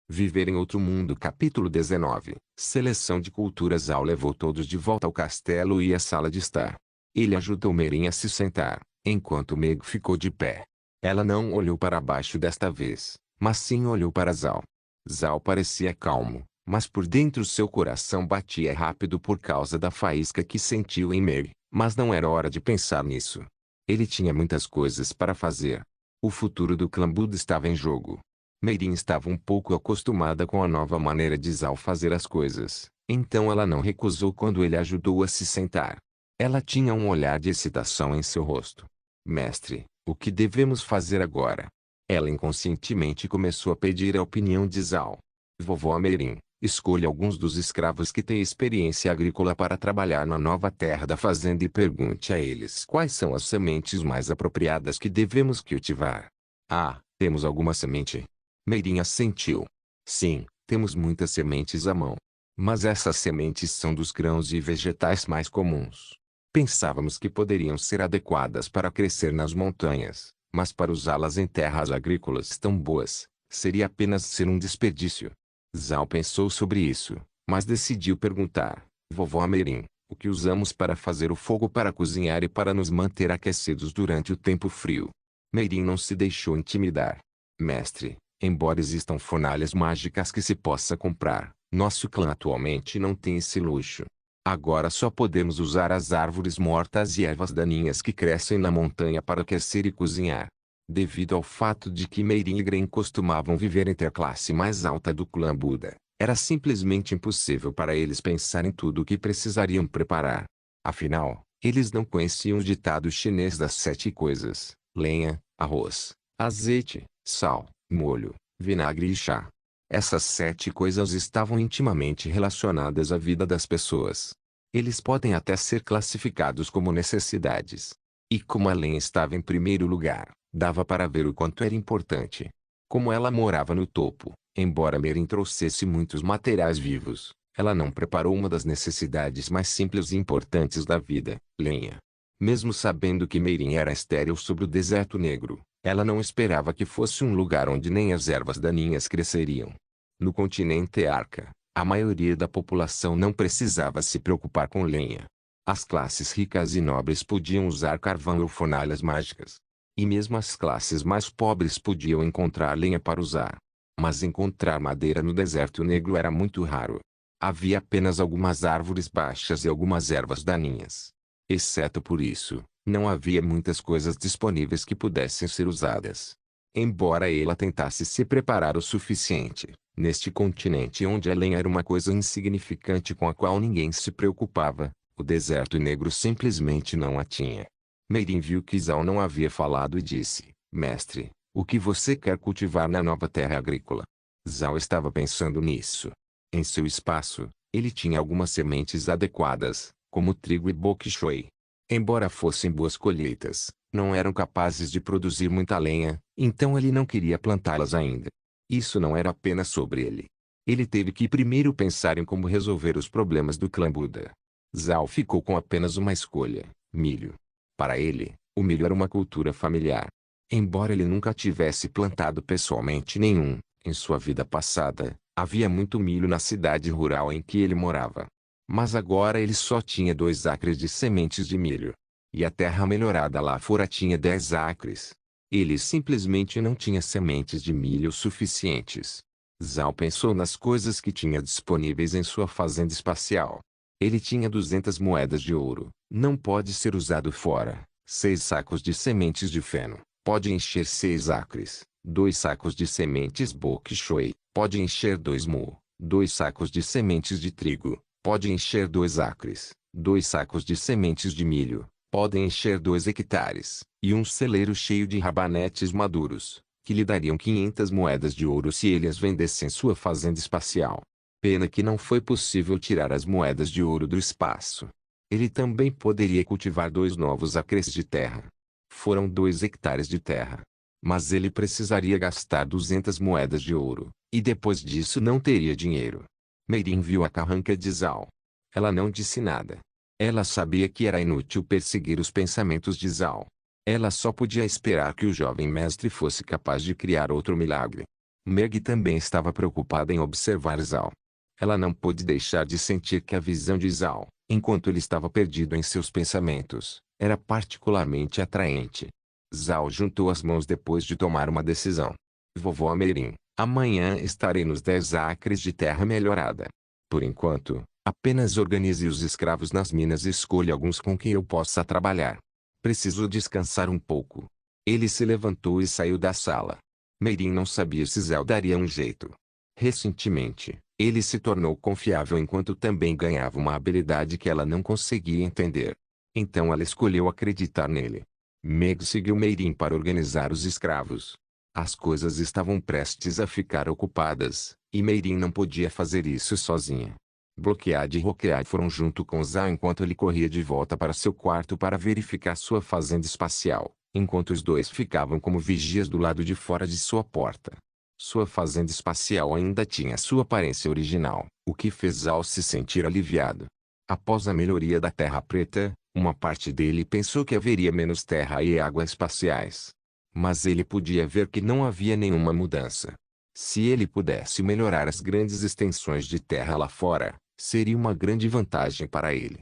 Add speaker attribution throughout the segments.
Speaker 1: Viver em outro mundo. Capítulo 19. Seleção de culturas. Zal levou todos de volta ao castelo e à sala de estar. Ele ajudou Merin a se sentar, enquanto Meg ficou de pé. Ela não olhou para baixo desta vez, mas sim olhou para Zal. Zal parecia calmo, mas por dentro seu coração batia rápido por causa da faísca que sentiu em Meg, mas não era hora de pensar nisso. Ele tinha muitas coisas para fazer. O futuro do clã Buda estava em jogo. Merin estava um pouco acostumada com a nova maneira de Zal fazer as coisas, então ela não recusou quando ele ajudou a se sentar. Ela tinha um olhar de excitação em seu rosto. Mestre, o que devemos fazer agora? Ela inconscientemente começou a pedir a opinião de Zal. Vovó Merin, escolha alguns dos escravos que têm experiência agrícola para trabalhar na nova terra da fazenda e pergunte a eles quais são as sementes mais apropriadas que devemos cultivar. Ah, temos alguma semente? Merin assentiu. Sim, temos muitas sementes à mão. Mas essas sementes são dos grãos e vegetais mais comuns. Pensávamos que poderiam ser adequadas para crescer nas montanhas, mas para usá-las em terras agrícolas tão boas, seria apenas ser um desperdício. Zal pensou sobre isso, mas decidiu perguntar: Vovó Merin, o que usamos para fazer o fogo para cozinhar e para nos manter aquecidos durante o tempo frio? Merin não se deixou intimidar. Mestre, embora existam fornalhas mágicas que se possa comprar, nosso clã atualmente não tem esse luxo. Agora só podemos usar as árvores mortas e ervas daninhas que crescem na montanha para aquecer e cozinhar. Devido ao fato de que Merin e Gren costumavam viver entre a classe mais alta do clã Buda, era simplesmente impossível para eles pensar em tudo o que precisariam preparar. Afinal, eles não conheciam o ditado chinês das 7 coisas: lenha, arroz, azeite, sal, molho, vinagre e chá. Essas 7 coisas estavam intimamente relacionadas à vida das pessoas. Eles podem até ser classificados como necessidades. E como a lenha estava em primeiro lugar, dava para ver o quanto era importante. Como ela morava no topo, embora Merin trouxesse muitos materiais vivos, ela não preparou uma das necessidades mais simples e importantes da vida, lenha. Mesmo sabendo que Merin era estéril sobre o deserto negro, ela não esperava que fosse um lugar onde nem as ervas daninhas cresceriam. No continente Arca, a maioria da população não precisava se preocupar com lenha. As classes ricas e nobres podiam usar carvão ou fornalhas mágicas. E mesmo as classes mais pobres podiam encontrar lenha para usar. Mas encontrar madeira no deserto negro era muito raro. Havia apenas algumas árvores baixas e algumas ervas daninhas. Exceto por isso, não havia muitas coisas disponíveis que pudessem ser usadas. Embora ela tentasse se preparar o suficiente, neste continente onde a lenha era uma coisa insignificante com a qual ninguém se preocupava, o deserto negro simplesmente não a tinha. Merin viu que Zal não havia falado e disse: Mestre, o que você quer cultivar na nova terra agrícola? Zal estava pensando nisso. Em seu espaço, ele tinha algumas sementes adequadas, como trigo e bok choy. Embora fossem boas colheitas, não eram capazes de produzir muita lenha, então ele não queria plantá-las ainda. Isso não era apenas sobre ele. Ele teve que primeiro pensar em como resolver os problemas do clã Buda. Zal ficou com apenas uma escolha: milho. Para ele, o milho era uma cultura familiar. Embora ele nunca tivesse plantado pessoalmente nenhum, em sua vida passada, havia muito milho na cidade rural em que ele morava. Mas agora ele só tinha 2 acres de sementes de milho. E a terra melhorada lá fora tinha 10 acres. Ele simplesmente não tinha sementes de milho suficientes. Zal pensou nas coisas que tinha disponíveis em sua fazenda espacial. Ele tinha 200 moedas de ouro, não pode ser usado fora. 6 sacos de sementes de feno, pode encher 6 acres. 2 sacos de sementes bok choy, pode encher 2 mu. 2 sacos de sementes de trigo, pode encher 2 acres. 2 sacos de sementes de milho, podem encher 2 hectares. E um celeiro cheio de rabanetes maduros, que lhe dariam 500 moedas de ouro se ele as vendesse em sua fazenda espacial. Pena que não foi possível tirar as moedas de ouro do espaço. Ele também poderia cultivar 2 novos acres de terra. Foram 2 hectares de terra. Mas ele precisaria gastar 200 moedas de ouro, e depois disso não teria dinheiro. Merin viu a carranca de Zal. Ela não disse nada. Ela sabia que era inútil perseguir os pensamentos de Zal. Ela só podia esperar que o jovem mestre fosse capaz de criar outro milagre. Meg também estava preocupada em observar Zhao. Ela não pôde deixar de sentir que a visão de Zhao, enquanto ele estava perdido em seus pensamentos, era particularmente atraente. Zhao juntou as mãos depois de tomar uma decisão. Vovó Merin, amanhã estarei nos 10 acres de terra melhorada. Por enquanto, apenas organize os escravos nas minas e escolha alguns com quem eu possa trabalhar. Preciso descansar um pouco. Ele se levantou e saiu da sala. Merin não sabia se Zhao daria um jeito. Recentemente, ele se tornou confiável enquanto também ganhava uma habilidade que ela não conseguia entender. Então ela escolheu acreditar nele. Meg seguiu Merin para organizar os escravos. As coisas estavam prestes a ficar ocupadas, e Merin não podia fazer isso sozinha. Bloquead e Roquead foram junto com Zhao enquanto ele corria de volta para seu quarto para verificar sua fazenda espacial, enquanto os dois ficavam como vigias do lado de fora de sua porta. Sua fazenda espacial ainda tinha sua aparência original, o que fez Zhao se sentir aliviado. Após a melhoria da Terra Preta, uma parte dele pensou que haveria menos terra e água espaciais. Mas ele podia ver que não havia nenhuma mudança. Se ele pudesse melhorar as grandes extensões de terra lá fora, seria uma grande vantagem para ele.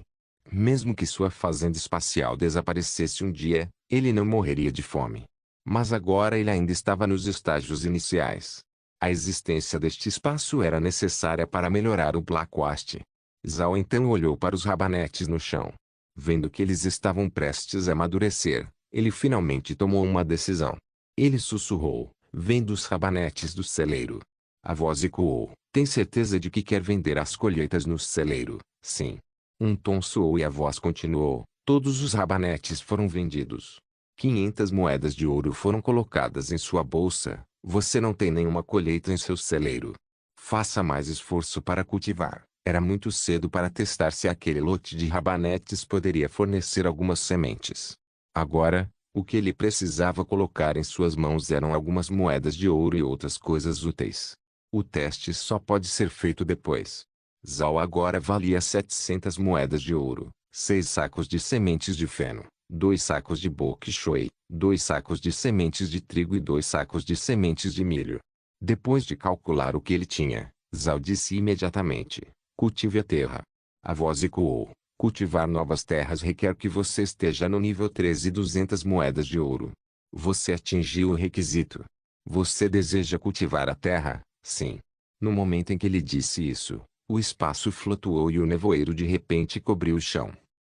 Speaker 1: Mesmo que sua fazenda espacial desaparecesse um dia, ele não morreria de fome. Mas agora ele ainda estava nos estágios iniciais. A existência deste espaço era necessária para melhorar o Blackwast. Zhao então olhou para os rabanetes no chão. Vendo que eles estavam prestes a amadurecer, ele finalmente tomou uma decisão. Ele sussurrou, vendo os rabanetes do celeiro. A voz ecoou. Tem certeza de que quer vender as colheitas no celeiro? Sim. Um tom soou e a voz continuou. Todos os rabanetes foram vendidos. 500 moedas de ouro foram colocadas em sua bolsa. Você não tem nenhuma colheita em seu celeiro. Faça mais esforço para cultivar. Era muito cedo para testar se aquele lote de rabanetes poderia fornecer algumas sementes. Agora, o que ele precisava colocar em suas mãos eram algumas moedas de ouro e outras coisas úteis. O teste só pode ser feito depois. Zhao agora valia 700 moedas de ouro, 6 sacos de sementes de feno, 2 sacos de bok choy, 2 sacos de sementes de trigo e 2 sacos de sementes de milho. Depois de calcular o que ele tinha, Zhao disse imediatamente: cultive a terra. A voz ecoou. Cultivar novas terras requer que você esteja no nível 13 e 200 moedas de ouro. Você atingiu o requisito. Você deseja cultivar a terra? Sim. No momento em que ele disse isso, o espaço flutuou e o nevoeiro de repente cobriu o chão.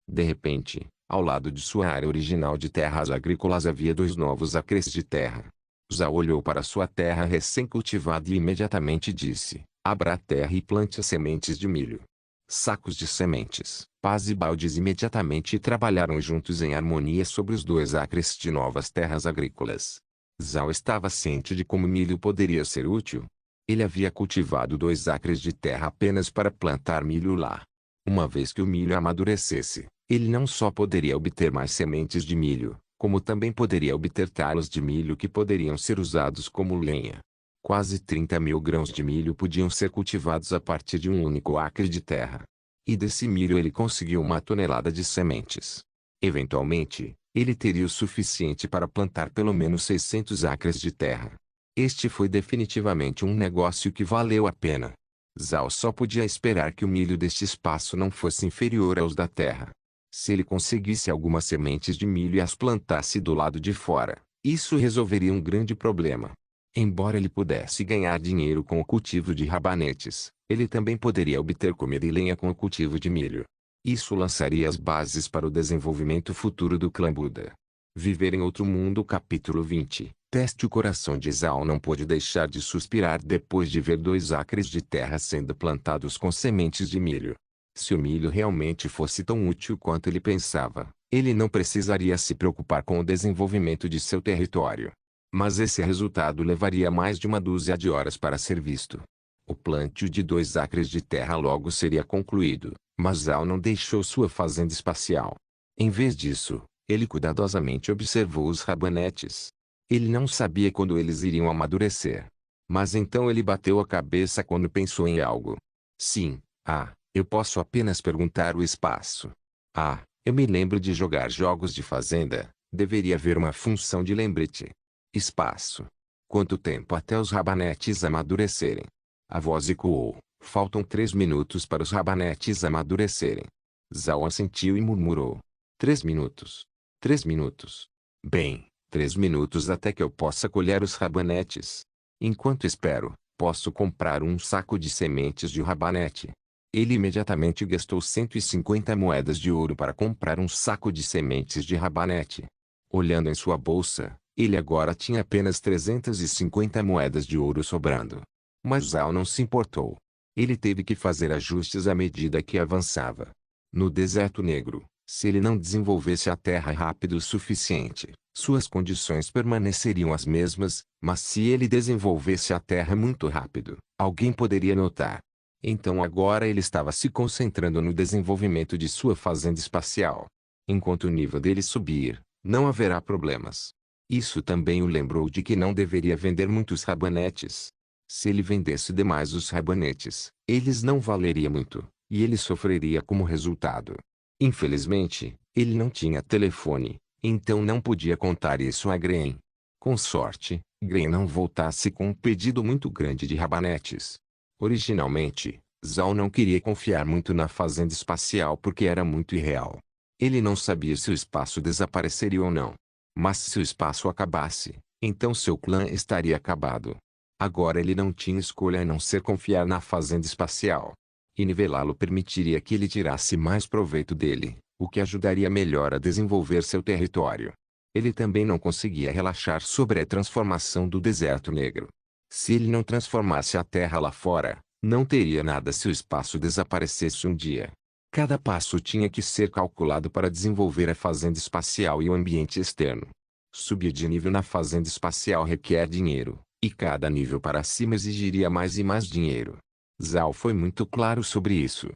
Speaker 1: De repente, ao lado de sua área original de terras agrícolas havia 2 novos acres de terra. Zhao olhou para sua terra recém-cultivada e imediatamente disse: abra a terra e plante as sementes de milho. Sacos de sementes, pás e baldes imediatamente trabalharam juntos em harmonia sobre os 2 acres de novas terras agrícolas. Zhao estava ciente de como o milho poderia ser útil. Ele havia cultivado 2 acres de terra apenas para plantar milho lá. Uma vez que o milho amadurecesse, ele não só poderia obter mais sementes de milho, como também poderia obter talos de milho que poderiam ser usados como lenha. Quase 30.000 grãos de milho podiam ser cultivados a partir de um único acre de terra. E desse milho ele conseguiu 1 tonelada de sementes. Eventualmente, ele teria o suficiente para plantar pelo menos 600 acres de terra. Este foi definitivamente um negócio que valeu a pena. Zhao só podia esperar que o milho deste espaço não fosse inferior aos da terra. Se ele conseguisse algumas sementes de milho e as plantasse do lado de fora, isso resolveria um grande problema. Embora ele pudesse ganhar dinheiro com o cultivo de rabanetes, ele também poderia obter comida e lenha com o cultivo de milho. Isso lançaria as bases para o desenvolvimento futuro do clã Buda. Viver em Outro Mundo Capítulo 20. Teste. O coração de Zhao não pôde deixar de suspirar depois de ver 2 acres de terra sendo plantados com sementes de milho. Se o milho realmente fosse tão útil quanto ele pensava, ele não precisaria se preocupar com o desenvolvimento de seu território. Mas esse resultado levaria mais de 1 dúzia de horas para ser visto. O plantio de 2 acres de terra logo seria concluído, mas Zhao não deixou sua fazenda espacial. Em vez disso, ele cuidadosamente observou os rabanetes. Ele não sabia quando eles iriam amadurecer. Mas então ele bateu a cabeça quando pensou em algo. Sim, eu posso apenas perguntar o espaço. Eu me lembro de jogar jogos de fazenda, deveria haver uma função de lembrete. Espaço. Quanto tempo até os rabanetes amadurecerem? A voz ecoou. Faltam 3 minutos para os rabanetes amadurecerem. Zhao assentiu e murmurou. 3 minutos. 3 minutos. Bem, 3 minutos até que eu possa colher os rabanetes. Enquanto espero, posso comprar um saco de sementes de rabanete. Ele imediatamente gastou 150 moedas de ouro para comprar um saco de sementes de rabanete. Olhando em sua bolsa, ele agora tinha apenas 350 moedas de ouro sobrando. Mas Zhao não se importou. Ele teve que fazer ajustes à medida que avançava. No deserto negro, se ele não desenvolvesse a terra rápido o suficiente, suas condições permaneceriam as mesmas, mas se ele desenvolvesse a terra muito rápido, alguém poderia notar. Então agora ele estava se concentrando no desenvolvimento de sua fazenda espacial. Enquanto o nível dele subir, não haverá problemas. Isso também o lembrou de que não deveria vender muitos rabanetes. Se ele vendesse demais os rabanetes, eles não valeriam muito, e ele sofreria como resultado. Infelizmente, ele não tinha telefone, então não podia contar isso a Gren. Com sorte, Gren não voltasse com um pedido muito grande de rabanetes. Originalmente, Zhao não queria confiar muito na fazenda espacial porque era muito irreal. Ele não sabia se o espaço desapareceria ou não. Mas se o espaço acabasse, então seu clã estaria acabado. Agora ele não tinha escolha a não ser confiar na fazenda espacial. E nivelá-lo permitiria que ele tirasse mais proveito dele, o que ajudaria melhor a desenvolver seu território. Ele também não conseguia relaxar sobre a transformação do deserto negro. Se ele não transformasse a terra lá fora, não teria nada se o espaço desaparecesse um dia. Cada passo tinha que ser calculado para desenvolver a fazenda espacial e o ambiente externo. Subir de nível na fazenda espacial requer dinheiro, e cada nível para cima exigiria mais e mais dinheiro. Zhao foi muito claro sobre isso.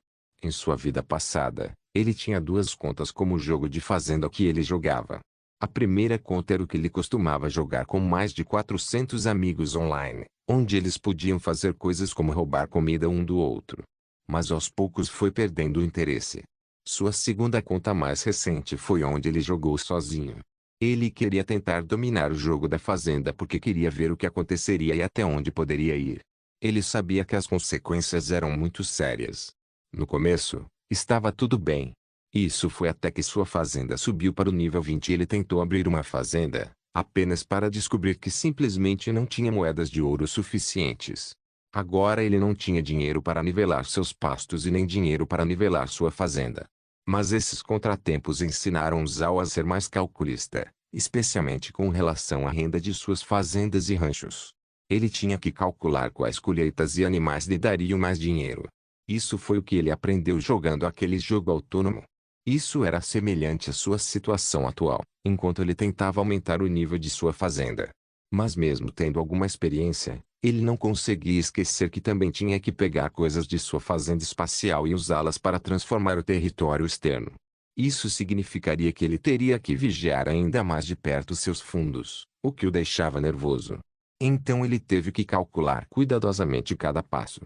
Speaker 1: Em sua vida passada, ele tinha duas contas como jogo de fazenda que ele jogava. A primeira conta era o que ele costumava jogar com mais de 400 amigos online, onde eles podiam fazer coisas como roubar comida um do outro. Mas aos poucos foi perdendo o interesse. Sua segunda conta mais recente foi onde ele jogou sozinho. Ele queria tentar dominar o jogo da fazenda porque queria ver o que aconteceria e até onde poderia ir. Ele sabia que as consequências eram muito sérias. No começo, estava tudo bem. Isso foi até que sua fazenda subiu para o nível 20 e ele tentou abrir uma fazenda, apenas para descobrir que simplesmente não tinha moedas de ouro suficientes. Agora ele não tinha dinheiro para nivelar seus pastos e nem dinheiro para nivelar sua fazenda. Mas esses contratempos ensinaram Zhao a ser mais calculista, especialmente com relação à renda de suas fazendas e ranchos. Ele tinha que calcular quais colheitas e animais lhe dariam mais dinheiro. Isso foi o que ele aprendeu jogando aquele jogo autônomo. Isso era semelhante à sua situação atual, enquanto ele tentava aumentar o nível de sua fazenda. Mas mesmo tendo alguma experiência, ele não conseguia esquecer que também tinha que pegar coisas de sua fazenda espacial e usá-las para transformar o território externo. Isso significaria que ele teria que vigiar ainda mais de perto seus fundos, o que o deixava nervoso. Então ele teve que calcular cuidadosamente cada passo.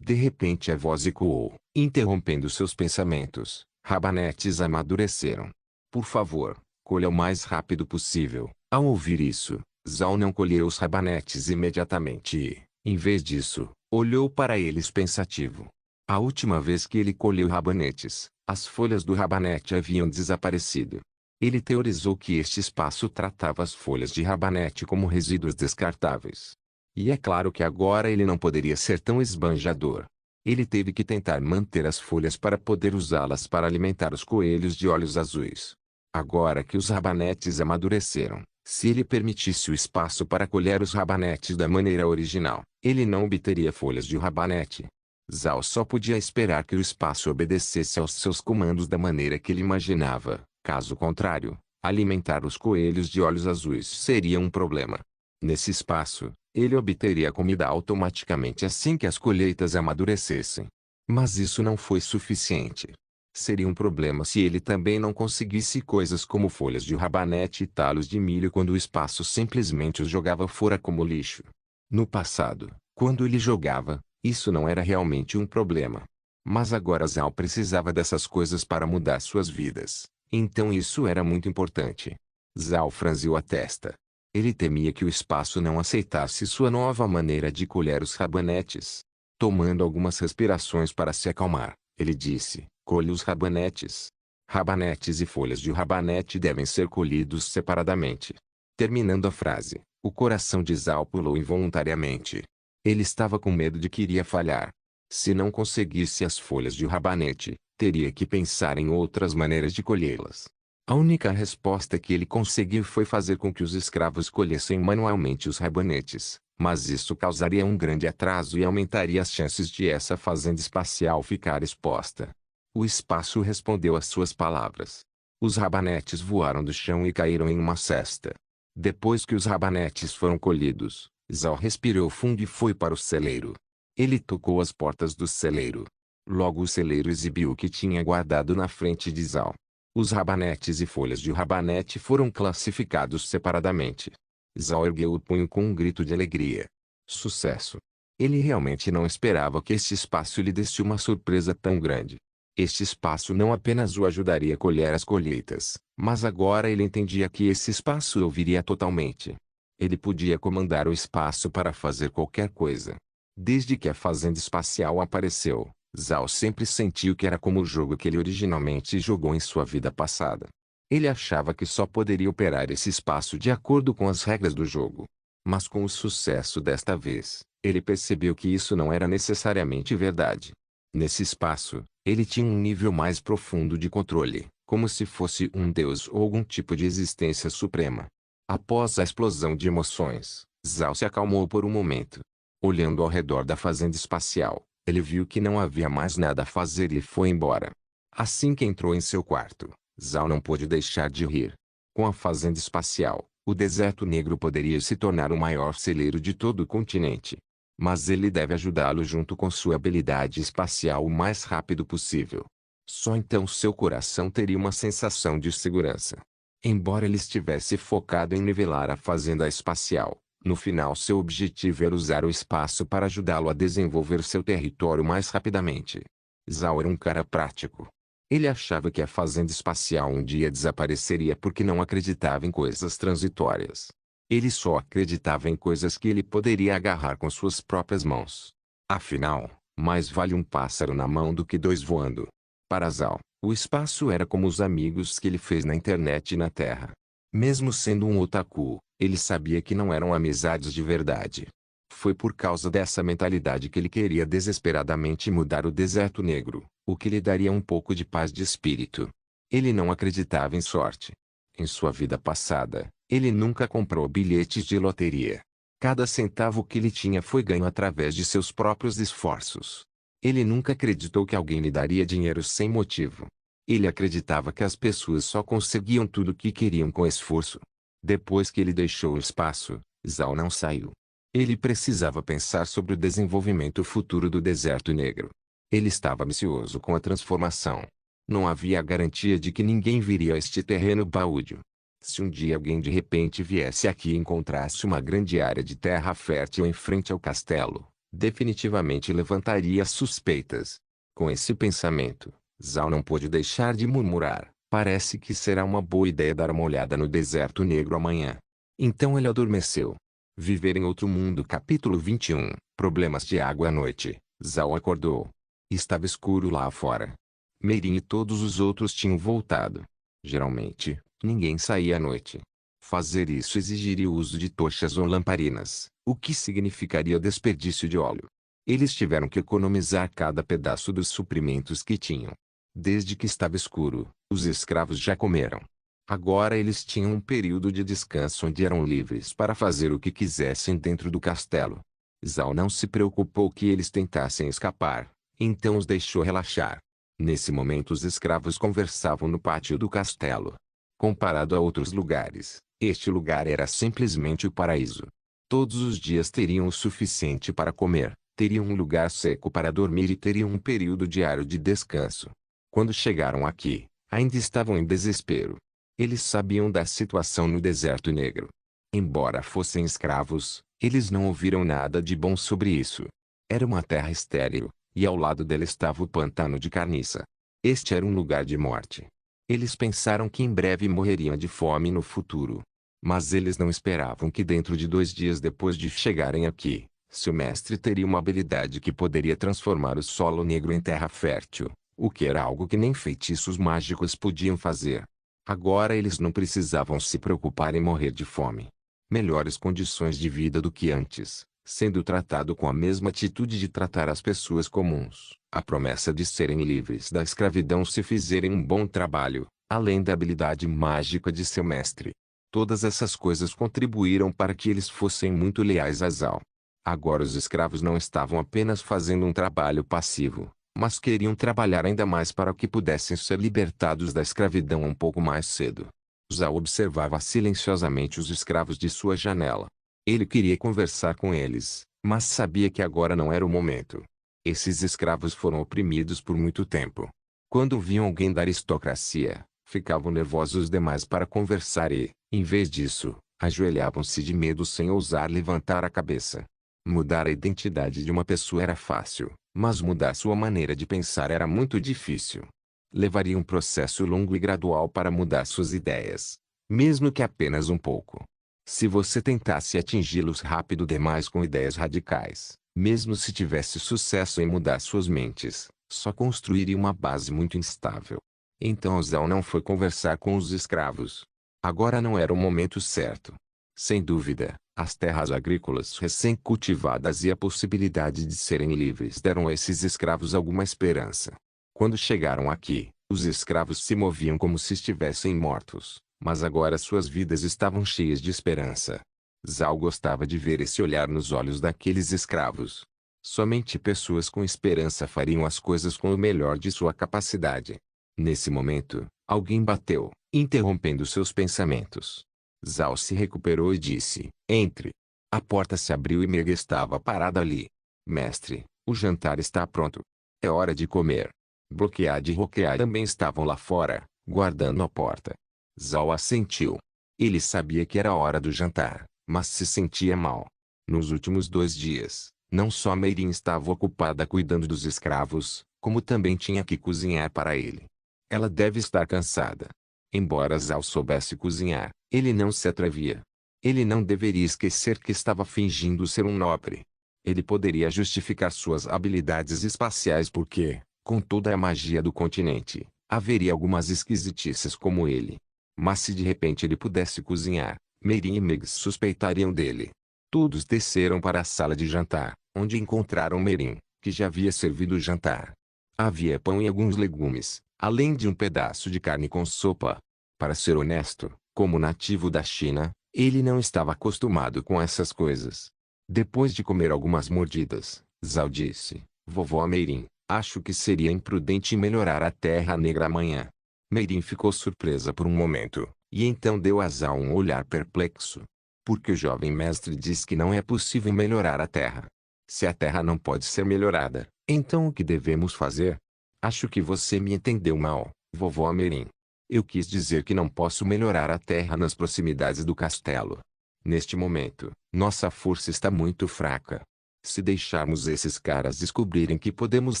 Speaker 1: De repente a voz ecoou, interrompendo seus pensamentos. Rabanetes amadureceram. Por favor, colha o mais rápido possível. Ao ouvir isso, Zhao não colheu os rabanetes imediatamente e, em vez disso, olhou para eles pensativo. A última vez que ele colheu rabanetes, as folhas do rabanete haviam desaparecido. Ele teorizou que este espaço tratava as folhas de rabanete como resíduos descartáveis. E é claro que agora ele não poderia ser tão esbanjador. Ele teve que tentar manter as folhas para poder usá-las para alimentar os coelhos de olhos azuis. Agora que os rabanetes amadureceram, se ele permitisse o espaço para colher os rabanetes da maneira original, ele não obteria folhas de rabanete. Zhao só podia esperar que o espaço obedecesse aos seus comandos da maneira que ele imaginava. Caso contrário, alimentar os coelhos de olhos azuis seria um problema. Nesse espaço, ele obteria comida automaticamente assim que as colheitas amadurecessem. Mas isso não foi suficiente. Seria um problema se ele também não conseguisse coisas como folhas de rabanete e talos de milho quando o espaço simplesmente os jogava fora como lixo. No passado, quando ele jogava, isso não era realmente um problema. Mas agora Zhao precisava dessas coisas para mudar suas vidas. Então isso era muito importante. Zhao franziu a testa. Ele temia que o espaço não aceitasse sua nova maneira de colher os rabanetes. Tomando algumas respirações para se acalmar, ele disse: colhe os rabanetes. Rabanetes e folhas de rabanete devem ser colhidos separadamente. Terminando a frase, o coração de Zhao pulou involuntariamente. Ele estava com medo de que iria falhar. Se não conseguisse as folhas de rabanete, teria que pensar em outras maneiras de colhê-las. A única resposta que ele conseguiu foi fazer com que os escravos colhessem manualmente os rabanetes, mas isso causaria um grande atraso e aumentaria as chances de essa fazenda espacial ficar exposta. O espaço respondeu às suas palavras. Os rabanetes voaram do chão e caíram em uma cesta. Depois que os rabanetes foram colhidos, Zhao respirou fundo e foi para o celeiro. Ele tocou as portas do celeiro. Logo o celeiro exibiu o que tinha guardado na frente de Zhao. Os rabanetes e folhas de rabanete foram classificados separadamente. Zhao ergueu o punho com um grito de alegria. Sucesso! Ele realmente não esperava que este espaço lhe desse uma surpresa tão grande. Este espaço não apenas o ajudaria a colher as colheitas, mas agora ele entendia que esse espaço o viria totalmente. Ele podia comandar o espaço para fazer qualquer coisa. Desde que a fazenda espacial apareceu, Zhao sempre sentiu que era como o jogo que ele originalmente jogou em sua vida passada. Ele achava que só poderia operar esse espaço de acordo com as regras do jogo. Mas com o sucesso desta vez, ele percebeu que isso não era necessariamente verdade. Nesse espaço, ele tinha um nível mais profundo de controle, como se fosse um deus ou algum tipo de existência suprema. Após a explosão de emoções, Zhao se acalmou por um momento. Olhando ao redor da fazenda espacial, ele viu que não havia mais nada a fazer e foi embora. Assim que entrou em seu quarto, Zhao não pôde deixar de rir. Com a fazenda espacial, o deserto negro poderia se tornar o maior celeiro de todo o continente. Mas ele deve ajudá-lo junto com sua habilidade espacial o mais rápido possível. Só então seu coração teria uma sensação de segurança. Embora ele estivesse focado em nivelar a fazenda espacial, no final seu objetivo era usar o espaço para ajudá-lo a desenvolver seu território mais rapidamente. Zhao era um cara prático. Ele achava que a fazenda espacial um dia desapareceria porque não acreditava em coisas transitórias. Ele só acreditava em coisas que ele poderia agarrar com suas próprias mãos. Afinal, mais vale um pássaro na mão do que dois voando. Para Zhao, o espaço era como os amigos que ele fez na internet e na Terra. Mesmo sendo um otaku, ele sabia que não eram amizades de verdade. Foi por causa dessa mentalidade que ele queria desesperadamente mudar o deserto negro, o que lhe daria um pouco de paz de espírito. Ele não acreditava em sorte. Em sua vida passada, ele nunca comprou bilhetes de loteria. Cada centavo que ele tinha foi ganho através de seus próprios esforços. Ele nunca acreditou que alguém lhe daria dinheiro sem motivo. Ele acreditava que as pessoas só conseguiam tudo o que queriam com esforço. Depois que ele deixou o espaço, Zhao não saiu. Ele precisava pensar sobre o desenvolvimento futuro do deserto negro. Ele estava ansioso com a transformação. Não havia garantia de que ninguém viria a este terreno baldio. Se um dia alguém de repente viesse aqui e encontrasse uma grande área de terra fértil em frente ao castelo, definitivamente levantaria suspeitas. Com esse pensamento, Zhao não pôde deixar de murmurar: parece que será uma boa ideia dar uma olhada no deserto negro amanhã. Então ele adormeceu. Viver em outro mundo. Capítulo 21. Problemas de água à noite. Zhao acordou. Estava escuro lá fora. Meirin e todos os outros tinham voltado. Geralmente, ninguém saía à noite. Fazer isso exigiria o uso de tochas ou lamparinas, o que significaria desperdício de óleo. Eles tiveram que economizar cada pedaço dos suprimentos que tinham. Desde que estava escuro, os escravos já comeram. Agora eles tinham um período de descanso onde eram livres para fazer o que quisessem dentro do castelo. Zhao não se preocupou que eles tentassem escapar, então os deixou relaxar. Nesse momento os escravos conversavam no pátio do castelo. Comparado a outros lugares, este lugar era simplesmente o paraíso. Todos os dias teriam o suficiente para comer, teriam um lugar seco para dormir e teriam um período diário de descanso. Quando chegaram aqui, ainda estavam em desespero. Eles sabiam da situação no deserto negro. Embora fossem escravos, eles não ouviram nada de bom sobre isso. Era uma terra estéril, e ao lado dela estava o pantano de carniça. Este era um lugar de morte. Eles pensaram que em breve morreriam de fome no futuro. Mas eles não esperavam que dentro de 2 dias depois de chegarem aqui, seu mestre teria uma habilidade que poderia transformar o solo negro em terra fértil, o que era algo que nem feitiços mágicos podiam fazer. Agora eles não precisavam se preocupar em morrer de fome. Melhores condições de vida do que antes, sendo tratado com a mesma atitude de tratar as pessoas comuns. A promessa de serem livres da escravidão se fizerem um bom trabalho, além da habilidade mágica de seu mestre. Todas essas coisas contribuíram para que eles fossem muito leais a Zhao. Agora os escravos não estavam apenas fazendo um trabalho passivo, mas queriam trabalhar ainda mais para que pudessem ser libertados da escravidão um pouco mais cedo. Zhao observava silenciosamente os escravos de sua janela. Ele queria conversar com eles, mas sabia que agora não era o momento. Esses escravos foram oprimidos por muito tempo. Quando viam alguém da aristocracia, ficavam nervosos demais para conversar e, em vez disso, ajoelhavam-se de medo sem ousar levantar a cabeça. Mudar a identidade de uma pessoa era fácil, mas mudar sua maneira de pensar era muito difícil. Levaria um processo longo e gradual para mudar suas ideias, mesmo que apenas um pouco. Se você tentasse atingi-los rápido demais com ideias radicais, mesmo se tivesse sucesso em mudar suas mentes, só construiria uma base muito instável. Então Zhao não foi conversar com os escravos. Agora não era o momento certo. Sem dúvida, as terras agrícolas recém-cultivadas e a possibilidade de serem livres deram a esses escravos alguma esperança. Quando chegaram aqui, os escravos se moviam como se estivessem mortos, mas agora suas vidas estavam cheias de esperança. Zhao gostava de ver esse olhar nos olhos daqueles escravos. Somente pessoas com esperança fariam as coisas com o melhor de sua capacidade. Nesse momento, alguém bateu, interrompendo seus pensamentos. Zhao se recuperou e disse: "Entre." A porta se abriu e Meg estava parada ali. "Mestre, o jantar está pronto. É hora de comer." Bloqueado e Roquear também estavam lá fora, guardando a porta. Zhao assentiu. Ele sabia que era hora do jantar, mas se sentia mal. Nos últimos 2 dias, não só Meirin estava ocupada cuidando dos escravos, como também tinha que cozinhar para ele. Ela deve estar cansada. Embora Zhao soubesse cozinhar, ele não se atrevia. Ele não deveria esquecer que estava fingindo ser um nobre. Ele poderia justificar suas habilidades espaciais porque, com toda a magia do continente, haveria algumas esquisitices como ele. Mas se de repente ele pudesse cozinhar, Meirin e Meg suspeitariam dele. Todos desceram para a sala de jantar, onde encontraram Meirin, que já havia servido o jantar. Havia pão e alguns legumes, além de um pedaço de carne com sopa. Para ser honesto, como nativo da China, ele não estava acostumado com essas coisas. Depois de comer algumas mordidas, Zhao disse: "Vovó Meirin, acho que seria imprudente melhorar a Terra Negra amanhã." Meirin ficou surpresa por um momento, e então deu a Zhao um olhar perplexo. Porque o jovem mestre diz que não é possível melhorar a Terra. Se a Terra não pode ser melhorada, então o que devemos fazer? Acho que você me entendeu mal, vovó Meirin. Eu quis dizer que não posso melhorar a Terra nas proximidades do castelo. Neste momento, nossa força está muito fraca. Se deixarmos esses caras descobrirem que podemos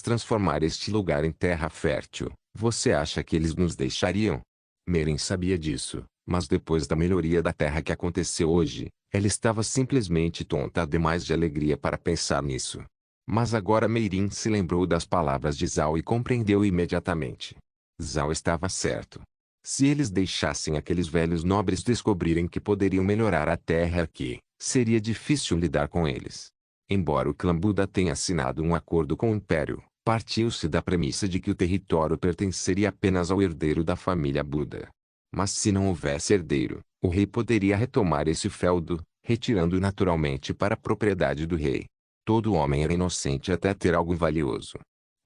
Speaker 1: transformar este lugar em terra fértil, você acha que eles nos deixariam? Meirin sabia disso, mas depois da melhoria da terra que aconteceu hoje, ela estava simplesmente tonta demais de alegria para pensar nisso. Mas agora Meirin se lembrou das palavras de Zhao e compreendeu imediatamente. Zhao estava certo. Se eles deixassem aqueles velhos nobres descobrirem que poderiam melhorar a terra aqui, seria difícil lidar com eles. Embora o clã Buda tenha assinado um acordo com o Império, partiu-se da premissa de que o território pertenceria apenas ao herdeiro da família Buda. Mas se não houvesse herdeiro, o rei poderia retomar esse feudo, retirando naturalmente para a propriedade do rei. Todo homem era inocente até ter algo valioso.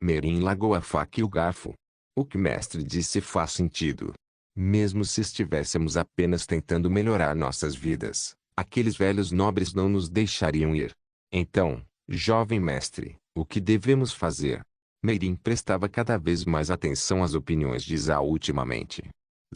Speaker 1: Meirin largou a faca e o garfo. O que mestre disse faz sentido. Mesmo se estivéssemos apenas tentando melhorar nossas vidas, aqueles velhos nobres não nos deixariam ir. Então, jovem mestre, o que devemos fazer? Meirin prestava cada vez mais atenção às opiniões de Zhao ultimamente.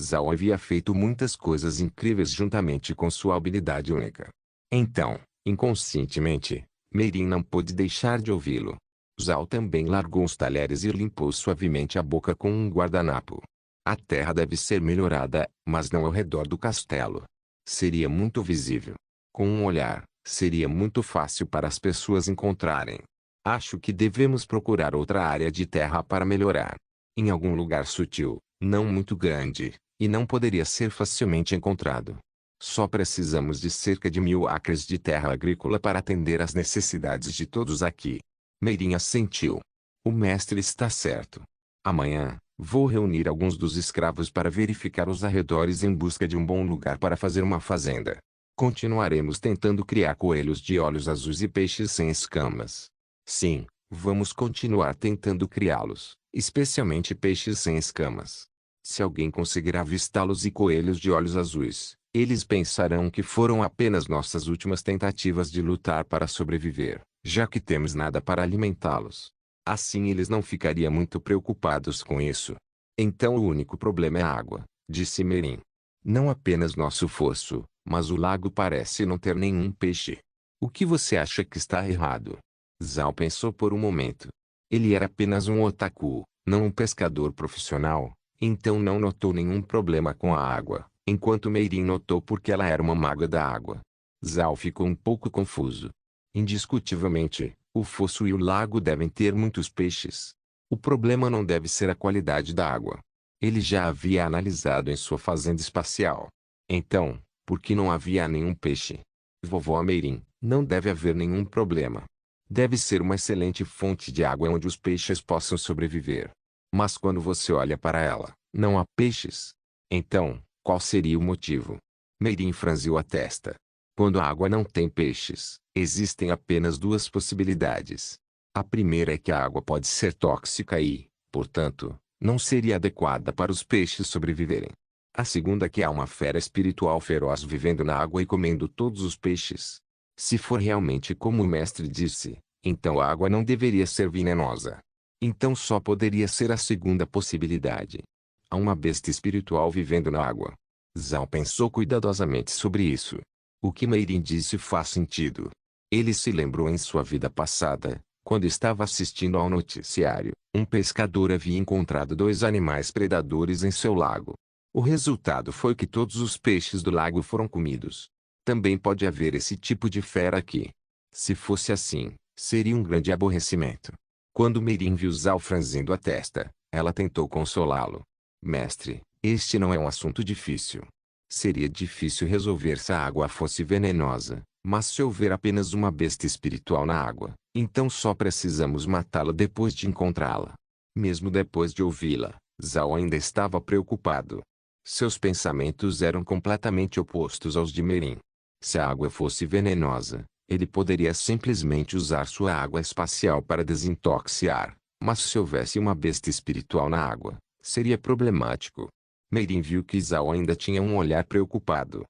Speaker 1: Zhao havia feito muitas coisas incríveis juntamente com sua habilidade única. Então, inconscientemente, Meirin não pôde deixar de ouvi-lo. Zhao também largou os talheres e limpou suavemente a boca com um guardanapo. A terra deve ser melhorada, mas não ao redor do castelo. Seria muito visível. Com um olhar, seria muito fácil para as pessoas encontrarem. Acho que devemos procurar outra área de terra para melhorar. Em algum lugar sutil, não muito grande, e não poderia ser facilmente encontrado. Só precisamos de cerca de 1000 acres de terra agrícola para atender às necessidades de todos aqui. Meirin assentiu. O mestre está certo. Amanhã, vou reunir alguns dos escravos para verificar os arredores em busca de um bom lugar para fazer uma fazenda. Continuaremos tentando criar coelhos de olhos azuis e peixes sem escamas. Sim, vamos continuar tentando criá-los, especialmente peixes sem escamas. Se alguém conseguir avistá-los e coelhos de olhos azuis, eles pensarão que foram apenas nossas últimas tentativas de lutar para sobreviver, já que temos nada para alimentá-los. Assim eles não ficariam muito preocupados com isso. Então o único problema é a água, disse Merin. Não apenas nosso fosso, mas o lago parece não ter nenhum peixe. O que você acha que está errado? Zhao pensou por um momento. Ele era apenas um otaku, não um pescador profissional, então não notou nenhum problema com a água, enquanto Meirin notou porque ela era uma maga da água. Zhao ficou um pouco confuso. Indiscutivelmente, o fosso e o lago devem ter muitos peixes. O problema não deve ser a qualidade da água. Ele já havia analisado em sua fazenda espacial. Então, por que não havia nenhum peixe? Vovó Meirin, não deve haver nenhum problema. Deve ser uma excelente fonte de água onde os peixes possam sobreviver. Mas quando você olha para ela, não há peixes. Então, qual seria o motivo? Meirin franziu a testa. Quando a água não tem peixes, existem apenas duas possibilidades. A primeira é que a água pode ser tóxica e, portanto, não seria adequada para os peixes sobreviverem. A segunda é que há uma fera espiritual feroz vivendo na água e comendo todos os peixes. Se for realmente como o mestre disse, então a água não deveria ser venenosa. Então só poderia ser a segunda possibilidade. Há uma besta espiritual vivendo na água. Zhao pensou cuidadosamente sobre isso. O que Meirin disse faz sentido. Ele se lembrou em sua vida passada, quando estava assistindo ao noticiário, um pescador havia encontrado 2 animais predadores em seu lago. O resultado foi que todos os peixes do lago foram comidos. Também pode haver esse tipo de fera aqui. Se fosse assim, seria um grande aborrecimento. Quando Meirin viu Zhao franzindo a testa, ela tentou consolá-lo. Mestre, este não é um assunto difícil. Seria difícil resolver se a água fosse venenosa, mas se houver apenas uma besta espiritual na água, então só precisamos matá-la depois de encontrá-la. Mesmo depois de ouvi-la, Zhao ainda estava preocupado. Seus pensamentos eram completamente opostos aos de Meirin. Se a água fosse venenosa, ele poderia simplesmente usar sua água espacial para desintoxicar, mas se houvesse uma besta espiritual na água, seria problemático. Meirin viu que Zhao ainda tinha um olhar preocupado.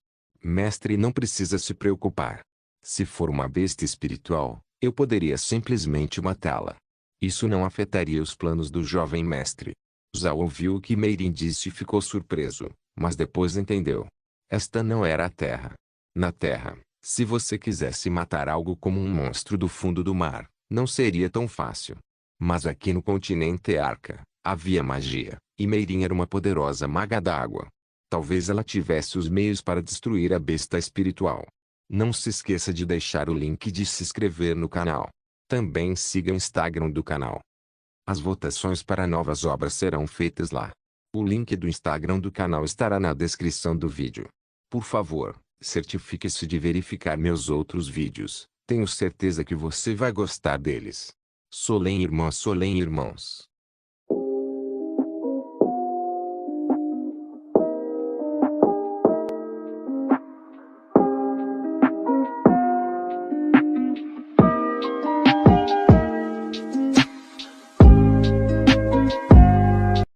Speaker 1: Mestre, não precisa se preocupar. Se for uma besta espiritual, eu poderia simplesmente matá-la. Isso não afetaria os planos do jovem mestre. Zhao ouviu o que Meirin disse e ficou surpreso, mas depois entendeu. Esta não era a Terra. Na Terra, se você quisesse matar algo como um monstro do fundo do mar, não seria tão fácil. Mas aqui no continente Arca, havia magia, e Meirin era uma poderosa maga d'água. Talvez ela tivesse os meios para destruir a besta espiritual. Não se esqueça de deixar o link de se inscrever no canal. Também siga o Instagram do canal. As votações para novas obras serão feitas lá. O link do Instagram do canal estará na descrição do vídeo. Por favor, certifique-se de verificar meus outros vídeos. Tenho certeza que você vai gostar deles. Solem irmãos.